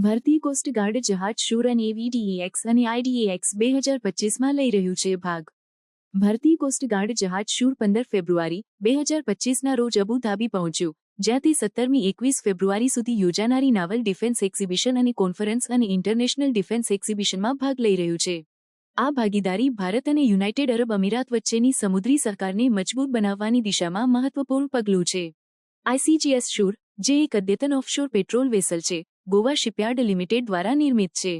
ભારતીય કોસ્ટગાર્ડ જહાજ શૂર અને VDEX અને IDEX 2025માં લઈ રહ્યું છે ભાગ. ભારતીય કોસ્ટગાર્ડ જહાજ શૂર 15 ફેબ્રુઆરી 2025ના રોજ અબુધાબી પહોંચ્યું, જ્યાં તે 17મી-21 ફેબ્રુઆરી સુધી યોજાનારી નાવલ ડિફેન્સ એક્ઝિબિશન અને કોન્ફરન્સ અને ઇન્ટરનેશનલ ડિફેન્સ એક્ઝિબિશનમાં ભાગ લઈ રહ્યું છે. આ ભાગીદારી ભારત અને યુનાઇટેડ અરબ અમીરાત વચ્ચેની સમુદ્રી સહકારને મજબૂત બનાવવાની દિશામાં મહત્વપૂર્ણ પગલું છે. ICGS શૂર, જે એક અદ્યતન ઓફશોર પેટ્રોલ વેસલ છે, ગોવા શિપયાર્ડ લિમિટેડ દ્વારા નિર્મિત છે.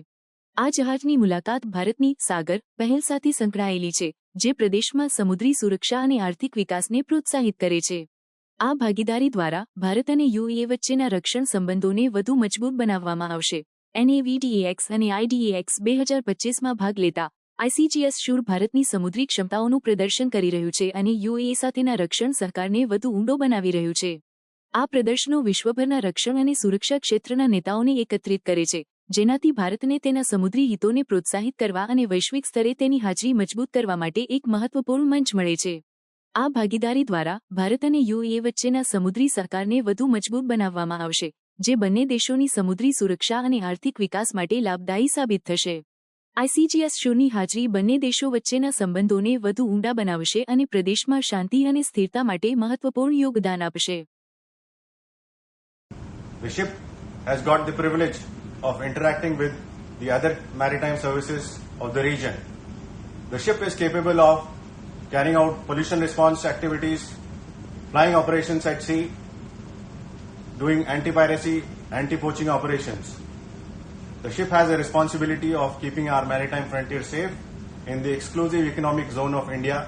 આ જહાજની મુલાકાત ભારતની સાગર પહેલ સાથે સંકળાયેલી છે, જે પ્રદેશમાં સમુદ્રી સુરક્ષા અને આર્થિક વિકાસને પ્રોત્સાહિત કરે છે. આ ભાગીદારી દ્વારા ભારત અને UAE વચ્ચેના રક્ષણ સંબંધોને વધુ મજબૂત બનાવવામાં આવશે. VDEX અને IDEX 2025માં ભાગ લેતા ICGS શૂર ભારતની સમુદ્રી ક્ષમતાઓનું પ્રદર્શન કરી રહ્યું છે અને UAE સાથેના રક્ષણ સહકારને વધુ ઊંડો બનાવી રહ્યું છે. આ પ્રદર્શનો વિશ્વભરના રક્ષણ અને સુરક્ષા ક્ષેત્રના નેતાઓને એકત્રિત કરે છે, જેનાથી ભારતને તેના સમુદ્રી હિતોને પ્રોત્સાહિત કરવા અને વૈશ્વિક સ્તરે તેની હાજરી મજબૂત કરવા માટે એક મહત્વપૂર્ણ મંચ મળે છે. આ ભાગીદારી દ્વારા ભારત અને UAE વચ્ચેના સમુદ્રી સહકારને વધુ મજબૂત બનાવવામાં આવશે, જે બંને દેશોની સમુદ્રી સુરક્ષા અને આર્થિક વિકાસ માટે લાભદાયી સાબિત થશે. ICGS શૂરની હાજરી બંને દેશો વચ્ચેના સંબંધોને વધુ ઊંડા બનાવશે અને પ્રદેશમાં શાંતિ અને સ્થિરતા માટે મહત્વપૂર્ણ યોગદાન આપશે. The ship has got the privilege of interacting with the other maritime services of the region. The ship is capable of carrying out pollution response activities, flying operations at sea, doing anti-piracy, anti-poaching operations. The ship has a responsibility of keeping our maritime frontier safe in the exclusive economic zone of India